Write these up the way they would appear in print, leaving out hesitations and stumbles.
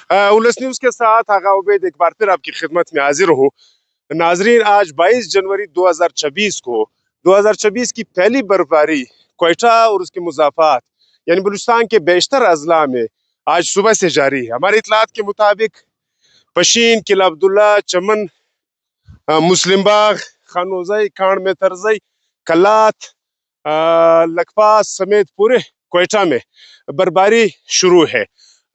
उलस news के साथ आगा उबैद एक बार फिर आपकी खिदमत में हाजिर हूँ। नाजरीन, आज 22 जनवरी 2026 को 2026 की पहली बर्फबारी क्वेटा और उसके मुज़ाफ़ात यानी बलूचिस्तान के बेशतर अजला में आज सुबह से जारी है। हमारी इतलात के मुताबिक पशीन, किला अब्दुल्ला, चमन, मुस्लिम बाग, खानोज़ई, कांड में तरजई, कलात, लखपास समेत पूरे क्वेटा में बर्फबारी शुरू है।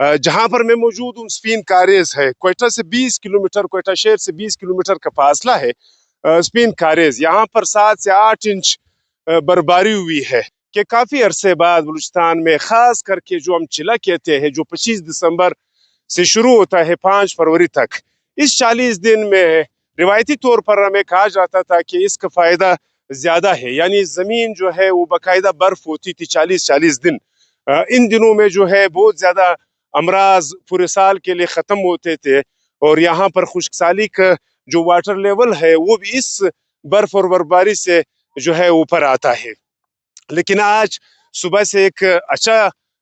जहां पर मैं मौजूद हूँ स्पिन कारेज है। क्वेटा से 20 किलोमीटर, क्वेटा शहर से 20 किलोमीटर का फासला है स्पिन कारेज। यहाँ पर 7 से 8 इंच बर्फबारी हुई है कि काफ़ी अरसे बाद बलूचिस्तान में ख़ास करके जो हम चिला कहते हैं, जो 25 दिसंबर से शुरू होता है 5 फरवरी तक, इस 40 दिन में रिवायती तौर पर हमें कहा जाता था कि इसका फ़ायदा ज़्यादा है, यानी ज़मीन जो है वो बाकायदा बर्फ़ होती थी 40-40 दिन। इन दिनों में जो है बहुत ज़्यादा अमराज पूरे साल के लिए ख़त्म होते थे और यहाँ पर खुश्कसाली का जो वाटर लेवल है वो भी इस बर्फ़ और बर्फबारी से जो है ऊपर आता है। लेकिन आज सुबह से एक अच्छा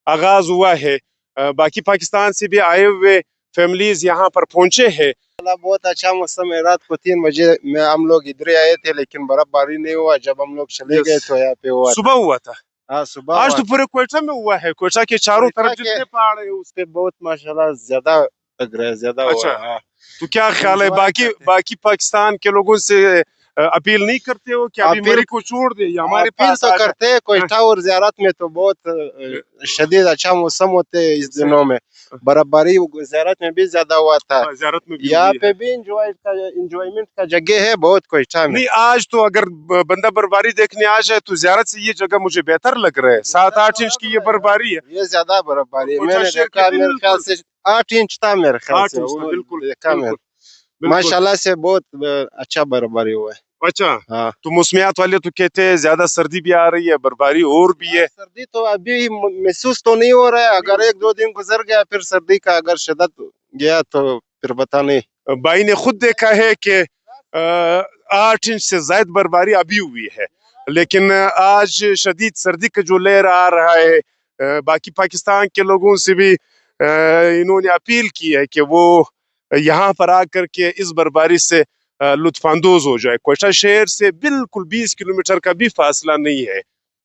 आगाज हुआ है। बाकी पाकिस्तान से भी आए हुए फैमिलीज यहाँ पर पहुंचे हैं। बहुत अच्छा मौसम है। रात को 3 बजे में हम लोग इधर आए थे, लेकिन बर्फबारी नहीं हुआ। जब हम लोग चले गए तो यहाँ पे हुआ सुबह हुआ था। हाँ, सुबह आज हुआ तो पूरे क्वेटा में हुआ है। क्वेटा के चारों तरफ जितने पहाड़ है उस पे बहुत माशाल्लाह ज्यादा लग रहा है, ज्यादा हुआ अच्छा, है। तो क्या ख्याल है बाकी पाकिस्तान के लोगों से अपील नहीं करते हो कि अभी मरी को छोड़ दे या हमारे पास तो करते हैं। क्वेटा और ज़ियारत में तो बहुत शदीद अच्छा मौसम होते हैं इस दिनों में। बर्फबारी ज़ियारत में भी ज्यादा हुआ था। ज़ियारत में भी यहाँ पे भी इंजॉयमेंट का जगह है बहुत क्वेटा में। नहीं, आज तो अगर बंदा बर्फबारी देखने आ जाए तो ज़ियारत से ये जगह मुझे बेहतर लग रहा है। 7-8 इंच की ये बर्फबारी है। ये ज्यादा बर्फबारी है। क्वेटा मैंने शहर देखा, के मेरे ख्याल से 8 इंच था, मेरे ख्याल से। बिल्कुल देखा मैंने, बिल्कुल। माशाल्लाह से बहुत अच्छा बर्फबारी हुआ है। अच्छा, हाँ, तो मौसमियात वाले तो कहते हैं ज्यादा सर्दी भी आ रही है, बर्फबारी और भी है। सर्दी तो अभी महसूस तो नहीं हो रहा है। अगर 1-2 दिन गुजर गया फिर सर्दी का अगर शिद्दत गया तो फिर बता नहीं। भाई ने खुद देखा है कि 8 इंच से ज्यादा बर्फबारी अभी हुई है, लेकिन आज शदीद सर्दी का जो लहर आ रहा है। बाकी पाकिस्तान के लोगों से भी इन्होंने अपील की है कि वो यहाँ पर आकर के इस बर्फबारी से लुत्फानंदोज हो जाए। क्वेटा शहर से बिल्कुल 20 किलोमीटर का भी फासला नहीं है।